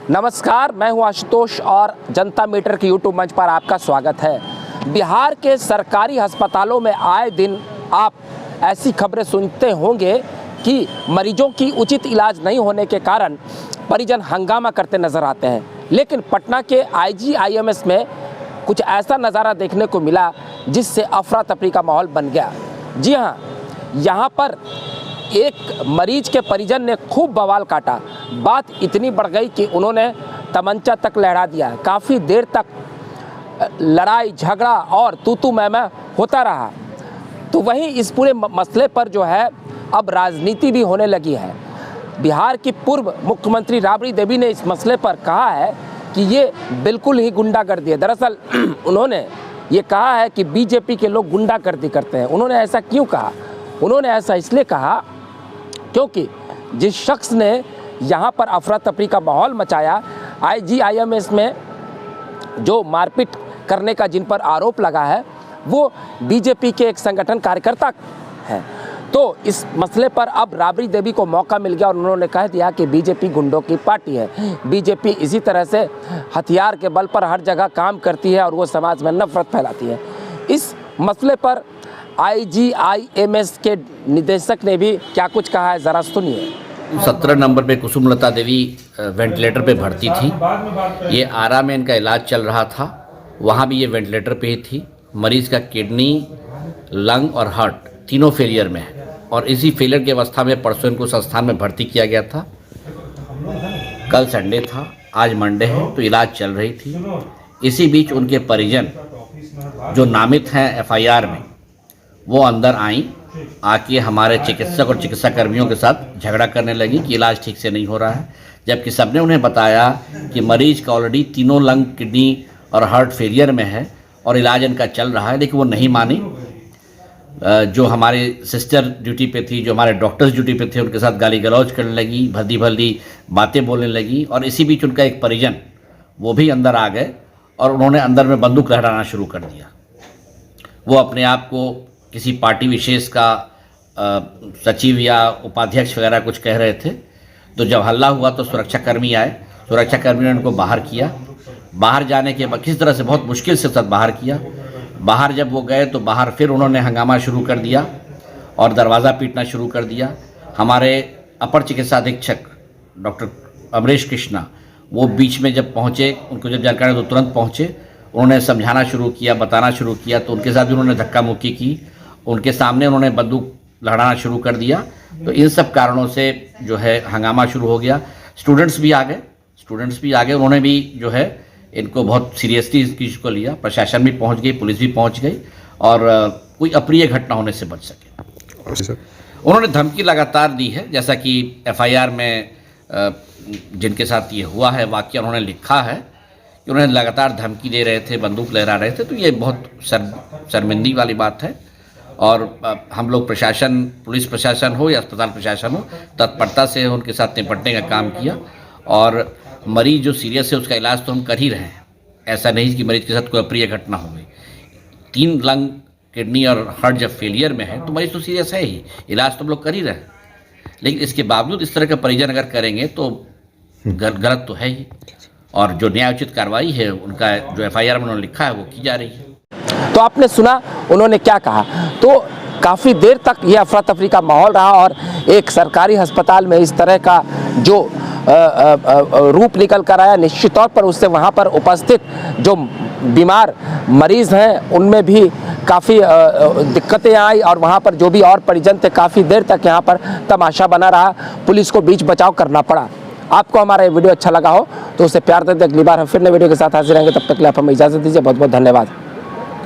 नमस्कार, मैं हूं आशुतोष और जनता मीटर के यूट्यूब मंच पर आपका स्वागत है। बिहार के सरकारी अस्पतालों में आए दिन आप ऐसी खबरें सुनते होंगे कि मरीजों की उचित इलाज नहीं होने के कारण परिजन हंगामा करते नजर आते हैं। लेकिन पटना के IGIMS में कुछ ऐसा नज़ारा देखने को मिला जिससे अफरा तफरी का माहौल बन गया। जी हाँ, यहाँ पर एक मरीज के परिजन ने खूब बवाल काटा। बात इतनी बढ़ गई कि उन्होंने तमंचा तक लहरा दिया। काफ़ी देर तक लड़ाई झगड़ा और तू मैं होता रहा। तो वहीं इस पूरे मसले पर जो है अब राजनीति भी होने लगी है। बिहार की पूर्व मुख्यमंत्री राबड़ी देवी ने इस मसले पर कहा है कि ये बिल्कुल ही गुंडागर्दी है। दरअसल उन्होंने ये कहा है कि बीजेपी के लोग गुंडागर्दी करते हैं। उन्होंने ऐसा क्यों कहा? उन्होंने ऐसा इसलिए कहा क्योंकि जिस शख्स ने यहाँ पर अफरा तफरी का माहौल मचाया, IGIMS में जो मारपीट करने का जिन पर आरोप लगा है, वो बीजेपी के एक संगठन कार्यकर्ता हैं। तो इस मसले पर अब राबड़ी देवी को मौका मिल गया और उन्होंने कह दिया कि बीजेपी गुंडों की पार्टी है। बीजेपी इसी तरह से हथियार के बल पर हर जगह काम करती है और वो समाज में नफरत फैलाती है। इस मसले पर IGIMS के निदेशक ने भी क्या कुछ कहा है, ज़रा सुनिए। 17 नंबर पे कुसुमलता देवी वेंटिलेटर पे भर्ती थी। ये आरा में इनका इलाज चल रहा था, वहाँ भी ये वेंटिलेटर पे ही थी। मरीज़ का किडनी, लंग और हार्ट तीनों फेलियर में है और इसी फेलियर की अवस्था में परसों इनको संस्थान में भर्ती किया गया था। कल संडे था, आज मंडे है, तो इलाज चल रही थी। इसी बीच उनके परिजन जो नामित हैं FIR में, वो अंदर आई, आके हमारे चिकित्सक और चिकित्सा कर्मियों के साथ झगड़ा करने लगी कि इलाज ठीक से नहीं हो रहा है। जबकि सबने उन्हें बताया कि मरीज का ऑलरेडी तीनों लंग, किडनी और हार्ट फेलियर में है और इलाज इनका चल रहा है, लेकिन वो नहीं मानी। जो हमारे सिस्टर ड्यूटी पे थी, जो हमारे डॉक्टर्स ड्यूटी पे थे, उनके साथ गाली गलौज करने लगी, भद्दी भल्दी बातें बोलने लगी। और इसी बीच उनका एक परिजन वो भी अंदर आ गए और उन्होंने अंदर में बंदूक लहराना शुरू कर दिया। वो अपने आप को किसी पार्टी विशेष का सचिव या उपाध्यक्ष वगैरह कुछ कह रहे थे। तो जब हल्ला हुआ तो सुरक्षाकर्मी आए, सुरक्षाकर्मियों ने उनको बाहर किया। बाहर जाने के बाद किस तरह से बहुत मुश्किल से सब बाहर किया। बाहर जब वो गए तो बाहर फिर उन्होंने हंगामा शुरू कर दिया और दरवाज़ा पीटना शुरू कर दिया। हमारे अपर चिकित्सा अधीक्षक डॉक्टर अमरेश कृष्णा वो बीच में जब पहुँचे, उनको जब जानकारी तो तुरंत पहुँचे। उन्होंने समझाना शुरू किया, बताना शुरू किया, तो उनके साथ भी उन्होंने धक्का मुक्की की। उनके सामने उन्होंने बंदूक लहराना शुरू कर दिया। तो इन सब कारणों से जो है हंगामा शुरू हो गया। स्टूडेंट्स भी आ गए, उन्होंने भी जो है इनको बहुत सीरियसली इस चीज़ को लिया। प्रशासन भी पहुंच गई, पुलिस भी पहुंच गई और कोई अप्रिय घटना होने से बच सके। उन्होंने धमकी लगातार दी है, जैसा कि FIR में जिनके साथ ये हुआ है वाकया, उन्होंने लिखा है कि उन्हें लगातार धमकी दे रहे थे, बंदूक लहरा रहे थे। तो ये बहुत शर्मिंदगी वाली बात है और हम लोग प्रशासन, पुलिस प्रशासन हो या अस्पताल प्रशासन हो, तत्परता से उनके साथ निपटने का काम किया। और मरीज जो सीरियस है उसका इलाज तो हम कर ही रहे हैं। ऐसा नहीं कि मरीज के साथ कोई अप्रिय घटना हो गई। 3 लंग, किडनी और हार्ट जब फेलियर में है तो मरीज तो सीरियस है ही, इलाज तो हम लोग कर ही रहे हैं। लेकिन इसके बावजूद इस तरह का परिजन अगर करेंगे तो गलत तो है ही। और जो न्यायोचित कार्रवाई है, उनका जो FIR में उन्होंने लिखा है वो की जा रही है। तो आपने सुना उन्होंने क्या कहा। तो काफ़ी देर तक ये अफरा तफरी का माहौल रहा और एक सरकारी अस्पताल में इस तरह का जो रूप निकल कर आया, निश्चित तौर पर उससे वहाँ पर उपस्थित जो बीमार मरीज़ हैं उनमें भी काफ़ी दिक्कतें आई और वहाँ पर जो भी और परिजन थे, काफ़ी देर तक यहाँ पर तमाशा बना रहा। पुलिस को बीच बचाव करना पड़ा। आपको हमारा ये वीडियो अच्छा लगा हो तो उसे प्यार दें। अगली बार हम फिर नए वीडियो के साथ हाजिर रहेंगे। तब तक के लिए आप हमें इजाज़त दीजिए। बहुत बहुत धन्यवाद।